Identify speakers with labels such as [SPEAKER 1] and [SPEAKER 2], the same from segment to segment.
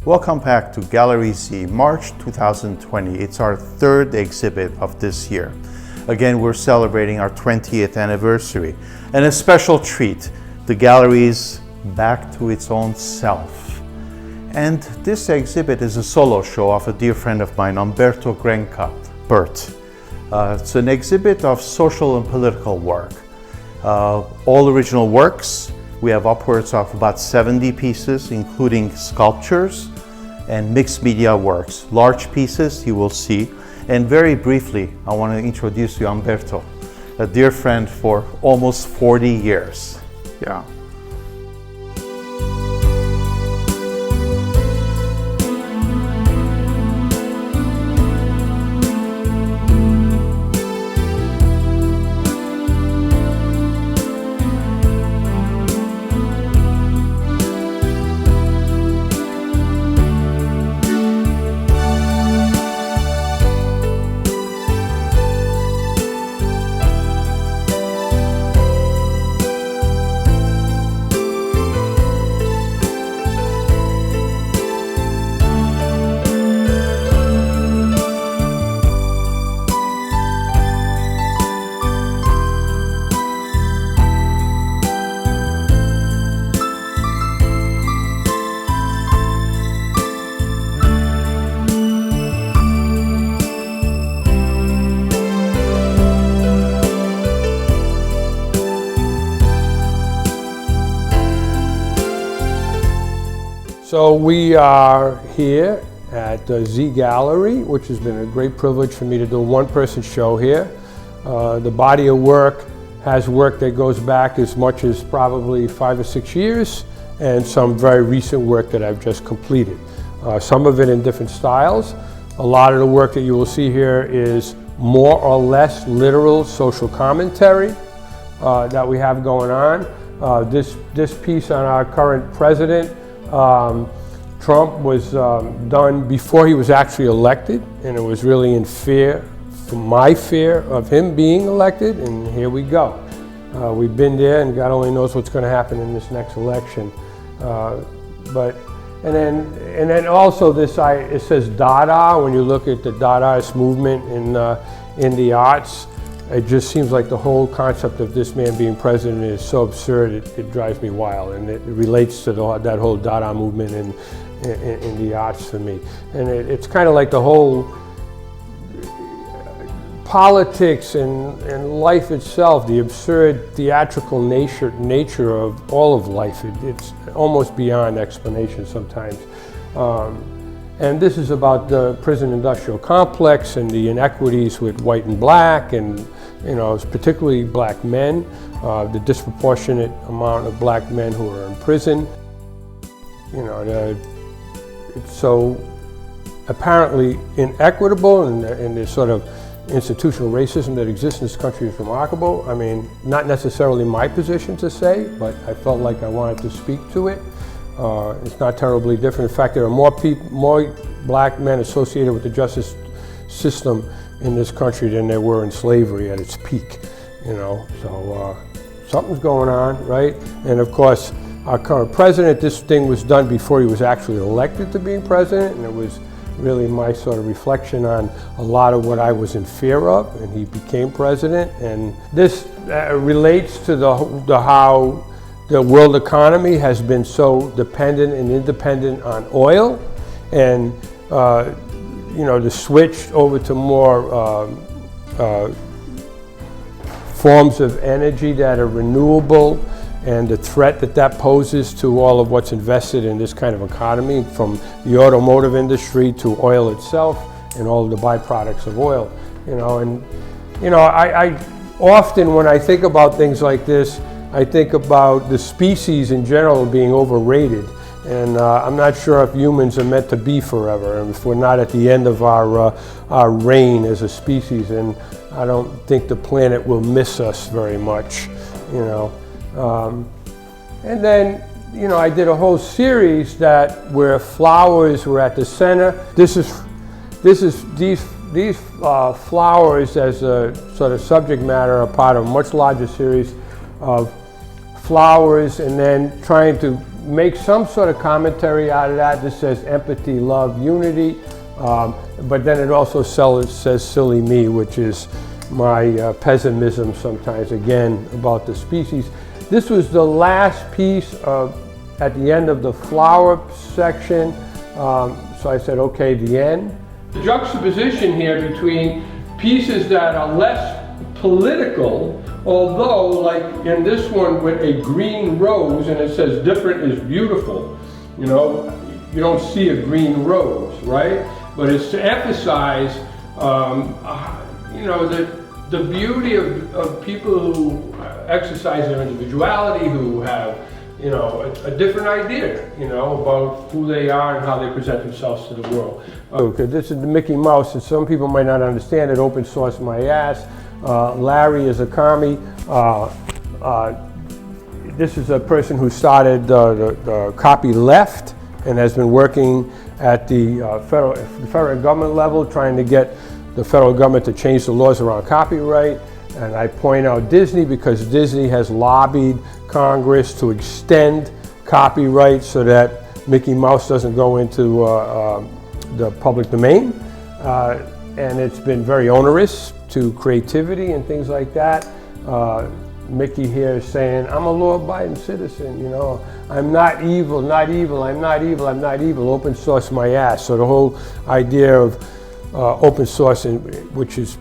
[SPEAKER 1] Welcome back to Gallery Z, March 2020. It's our third exhibit of this year. Again, we're celebrating our 20th anniversary. And a special treat, the gallery's back to its own self. And this exhibit is a solo show of a dear friend of mine, Umberto Crenca, Bert. It's an exhibit of social and political work. All original works. We have upwards of about 70 pieces, including sculptures and mixed media works. Large pieces you will see. And very briefly, I want to introduce you Umberto, a dear friend for almost 40 years. Yeah.
[SPEAKER 2] So we are here at Z Gallery, which has been a great privilege for me to do a one-person show here. The body of work has work that goes back as much as probably 5 or 6 years, and some very recent work that I've just completed. Some of it in different styles. A lot of the work that you will see here is more or less literal social commentary that we have going on. This piece on our current president, Trump, was done before he was actually elected, and it was really in fear, my fear of him being elected, and here we go. We've been there, and God only knows what's going to happen in this next election. And then also this, it says Dada. When you look at the Dadaist movement in the arts, it just seems like the whole concept of this man being president is so absurd, it drives me wild, and it relates to that whole Dada movement in the arts for me. And it's kind of like the whole politics and life itself, the absurd theatrical nature of all of life. It's almost beyond explanation sometimes. And this is about the prison industrial complex and the inequities with white and black, and particularly black men, the disproportionate amount of black men who are in prison. It's so apparently inequitable, and the sort of institutional racism that exists in this country is remarkable. I mean, not necessarily my position to say, but I felt like I wanted to speak to it. It's not terribly different. In fact, there are more black men associated with the justice system in this country than there were in slavery at its peak, So something's going on, right? And of course, our current president, this thing was done before he was actually elected to being president, and it was really my sort of reflection on a lot of what I was in fear of, and he became president. And this relates to how the world economy has been so dependent and independent on oil, and the switch over to more forms of energy that are renewable, and the threat that poses to all of what's invested in this kind of economy, from the automotive industry to oil itself and all of the byproducts of oil. I often, when I think about things like this, I think about the species in general being overrated, and I'm not sure if humans are meant to be forever, and if we're not at the end of our reign as a species, and I don't think the planet will miss us very much, And then, I did a whole series where flowers were at the center. These flowers as a sort of subject matter are part of a much larger series of flowers, and then trying to make some sort of commentary out of that. This says empathy, love, unity, but then it also says silly me, which is my pessimism sometimes, again, about the species. This was the last piece at the end of the flower section, so I said, okay, the end. The juxtaposition here between pieces that are less political, although like in this one with a green rose and it says different is beautiful, you know, you don't see a green rose, right? But it's to emphasize, you know, the beauty of people who exercise their individuality, who have, you know, a different idea, you know, about who they are and how they present themselves to the world. Okay, this is the Mickey Mouse, and some people might not understand it. Open source my ass. Larry is a commie. This is a person who started the Copy Left and has been working at the federal government level, trying to get the federal government to change the laws around copyright. And I point out Disney because Disney has lobbied Congress to extend copyright so that Mickey Mouse doesn't go into the public domain. And it's been very onerous to creativity and things like that. Mickey here is saying, I'm a law-abiding citizen, you know. I'm not evil, not evil, I'm not evil, I'm not evil. Open source my ass. So the whole idea of open source, which is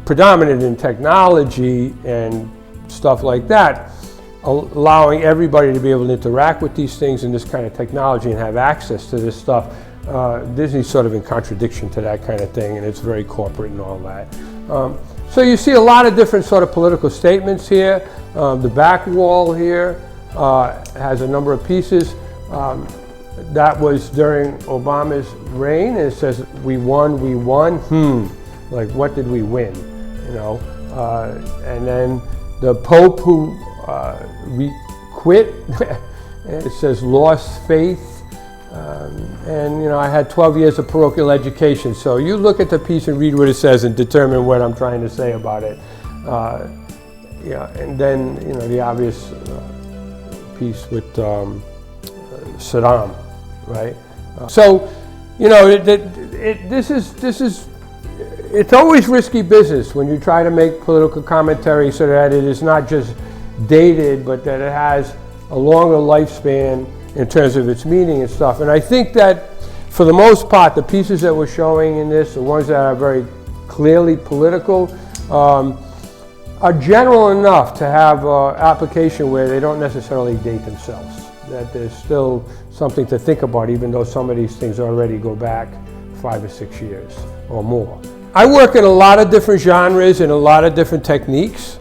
[SPEAKER 2] predominant in technology and stuff like that, allowing everybody to be able to interact with these things in this kind of technology and have access to this stuff. Disney's sort of in contradiction to that kind of thing, and it's very corporate and all that. So you see a lot of different sort of political statements here. The back wall here has a number of pieces. That was during Obama's reign, and it says, we won, we won. Like, what did we win? You know, and then the Pope who quit, it says lost faith. And you know, I had 12 years of parochial education, so you look at the piece and read what it says and determine what I'm trying to say about it. Yeah, and then you know the obvious piece with Saddam, right? So you know, it's always risky business when you try to make political commentary so that it is not just dated, but that it has a longer lifespan in terms of its meaning and stuff. And I think that for the most part, the pieces that we're showing in this, the ones that are very clearly political, are general enough to have application where they don't necessarily date themselves. That there's still something to think about, even though some of these things already go back 5 or 6 years or more. I work in a lot of different genres and a lot of different techniques.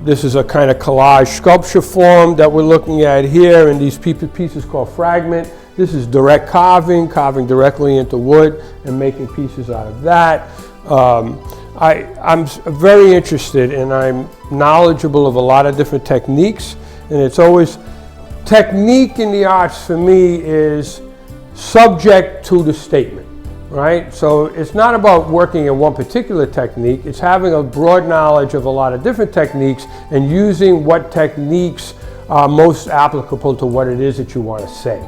[SPEAKER 2] This is a kind of collage sculpture form that we're looking at here, and these pieces called fragment. This is direct carving directly into wood and making pieces out of that. I'm very interested and I'm knowledgeable of a lot of different techniques, and it's always, technique in the arts for me is subject to the statement. Right? So it's not about working in one particular technique, it's having a broad knowledge of a lot of different techniques and using what techniques are most applicable to what it is that you want to say,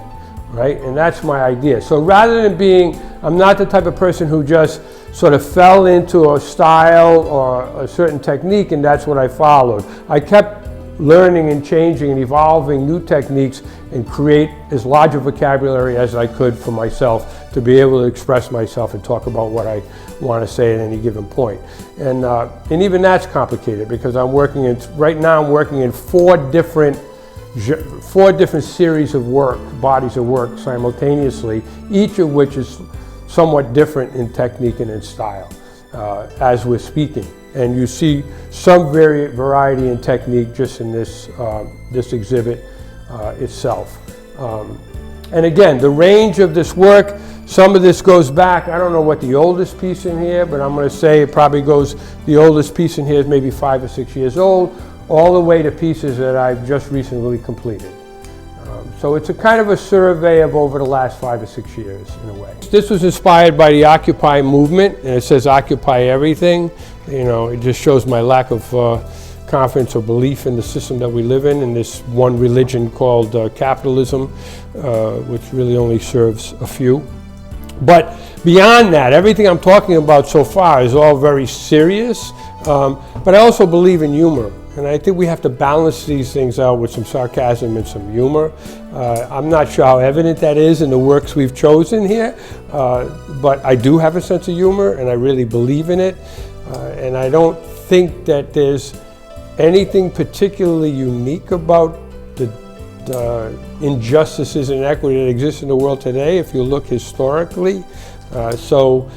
[SPEAKER 2] right? And that's my idea. So rather than being, I'm not the type of person who just sort of fell into a style or a certain technique and that's what I followed. I kept learning and changing and evolving new techniques and create as large a vocabulary as I could for myself to be able to express myself and talk about what I want to say at any given point. And even that's complicated because I'm working in, right now I'm working in four different series of work, bodies of work simultaneously, each of which is somewhat different in technique and in style as we're speaking. And you see some variety in technique just in this, this exhibit itself. And again, the range of this work, some of this goes back, I don't know what the oldest piece in here, but I'm going to say it probably goes, the oldest piece in here is maybe 5 or 6 years old, all the way to pieces that I've just recently completed. So it's a kind of a survey of over the last 5 or 6 years in a way. This was inspired by the Occupy movement, and it says Occupy everything. You know, it just shows my lack of confidence or belief in the system that we live in this one religion called capitalism, which really only serves a few. But beyond that, everything I'm talking about so far is all very serious, but I also believe in humor. And I think we have to balance these things out with some sarcasm and some humor. I'm not sure how evident that is in the works we've chosen here, but I do have a sense of humor and I really believe in it. And I don't think that there's anything particularly unique about the injustices and inequity that exist in the world today if you look historically. So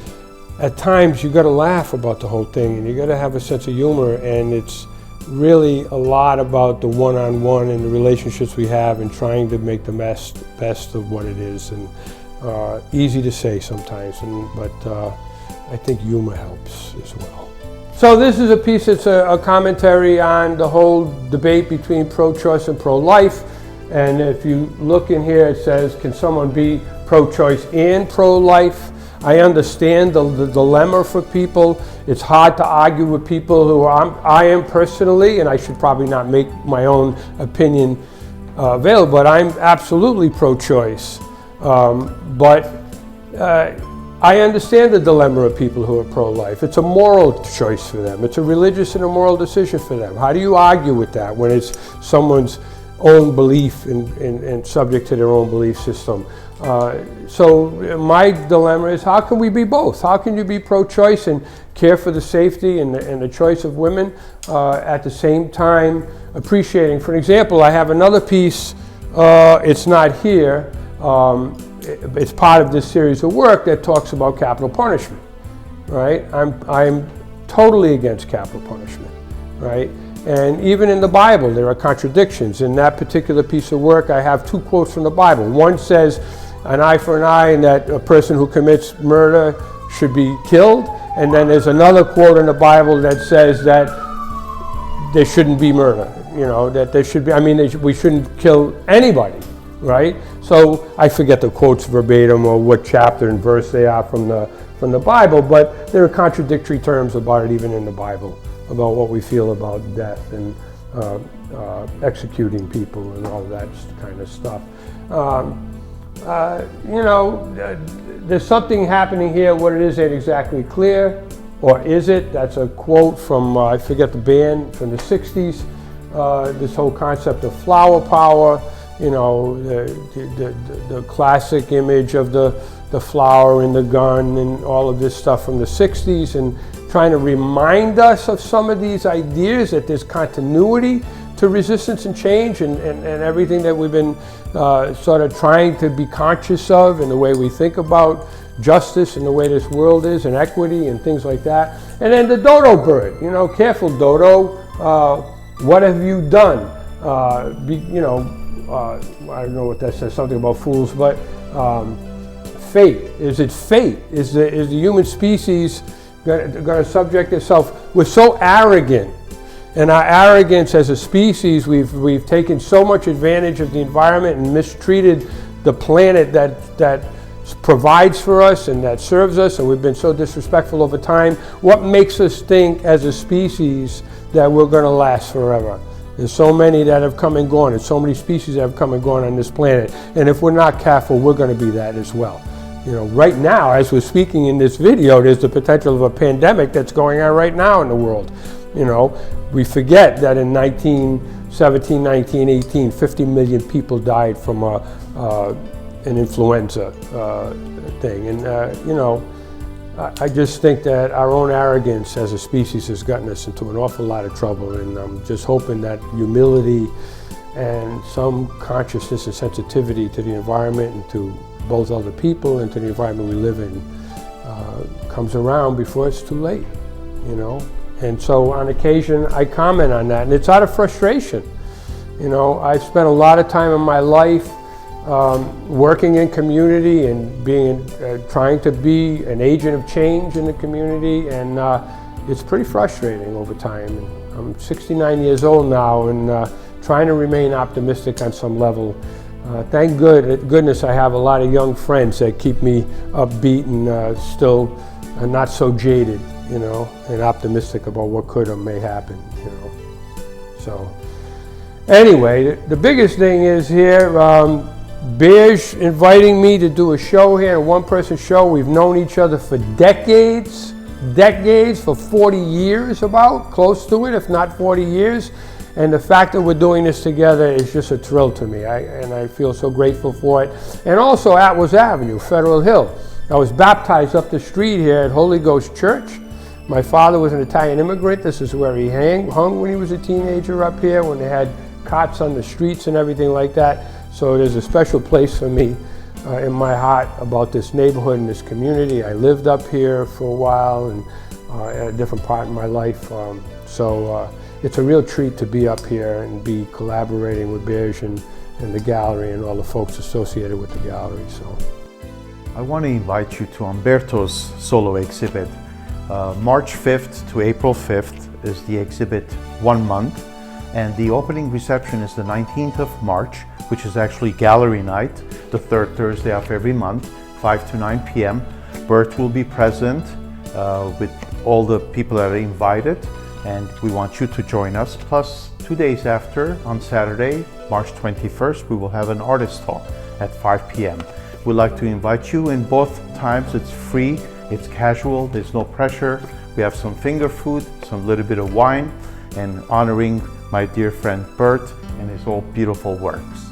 [SPEAKER 2] at times you got to laugh about the whole thing and you got to have a sense of humor, and it's really a lot about the one-on-one and the relationships we have and trying to make the best of what it is. And easy to say sometimes, but I think humor helps as well. So this is a piece that's a commentary on the whole debate between pro-choice and pro-life. And if you look in here, it says, can someone be pro-choice and pro-life? I understand the dilemma for people. It's hard to argue with people who I am personally, and I should probably not make my own opinion available, but I'm absolutely pro-choice. But I understand the dilemma of people who are pro-life. It's a moral choice for them. It's a religious and a moral decision for them. How do you argue with that when it's someone's own belief and subject to their own belief system? So my dilemma is, how can we be both? How can you be pro-choice and care for the safety and the choice of women at the same time appreciating? For example, I have another piece, it's not here, it's part of this series of work that talks about capital punishment, right? I'm totally against capital punishment, right? And even in the Bible, there are contradictions. In that particular piece of work, I have two quotes from the Bible. One says, an eye for an eye, and that a person who commits murder should be killed. And then there's another quote in the Bible that says that there shouldn't be murder. You know, that there should be, we shouldn't kill anybody, right? So I forget the quotes verbatim or what chapter and verse they are from the Bible, but there are contradictory terms about it even in the Bible, about what we feel about death and executing people and all that kind of stuff. There's something happening here. What it is ain't exactly clear, or is it? That's a quote from, I forget the band, from the 60s. This whole concept of flower power, you know, the classic image of the flower and the gun and all of this stuff from the 60s, and trying to remind us of some of these ideas, that there's continuity to resistance and change and everything that we've been sort of trying to be conscious of in the way we think about justice and the way this world is and equity and things like that. And then the dodo bird, you know, careful dodo, what have you done? I don't know what that says, something about fools, but fate, is it fate? Is the human species going to subject itself? We're so arrogant. And our arrogance as a species, we've taken so much advantage of the environment and mistreated the planet that provides for us and that serves us, and we've been so disrespectful over time. What makes us think as a species that we're going to last forever? There's so many that have come and gone, and so many species that have come and gone on this planet, and if we're not careful, we're going to be that as well. You know, right now, as we're speaking in this video, there's the potential of a pandemic that's going on right now in the world. You know, we forget that in 1917, 1918, 50 million people died from an influenza thing. And, I just think that our own arrogance as a species has gotten us into an awful lot of trouble. And I'm just hoping that humility and some consciousness and sensitivity to the environment and to both other people and to the environment we live in comes around before it's too late, you know. And so on occasion I comment on that, and it's out of frustration. You know, I've spent a lot of time in my life working in community and trying to be an agent of change in the community, and it's pretty frustrating over time. And I'm 69 years old now, and trying to remain optimistic on some level. Thank goodness I have a lot of young friends that keep me upbeat and still not so jaded, you know, and optimistic about what could or may happen, you know. So anyway, the biggest thing is here, Berge inviting me to do a show here, a one-person show. We've known each other for decades, for 40 years about, close to it, if not 40 years. And the fact that we're doing this together is just a thrill to me, and I feel so grateful for it. And also Atwood Avenue, Federal Hill. I was baptized up the street here at Holy Ghost Church. My father was an Italian immigrant. This is where he hung when he was a teenager up here, when they had cots on the streets and everything like that. So there's a special place for me in my heart about this neighborhood and this community. I lived up here for a while and at a different part in my life. It's a real treat to be up here and be collaborating with Berge and the gallery and all the folks associated with the gallery. So,
[SPEAKER 1] I want to invite you to Umberto's solo exhibit. March 5th to April 5th is the exhibit 1 month, and the opening reception is the 19th of March, which is actually gallery night, the third Thursday of every month, 5 to 9 p.m. Bert will be present with all the people that are invited, and we want you to join us. Plus, 2 days after, on Saturday, March 21st, we will have an artist talk at 5 p.m. We'd like to invite you in both times. It's free, it's casual, there's no pressure. We have some finger food, some little bit of wine, and honoring my dear friend Bert and his all beautiful works.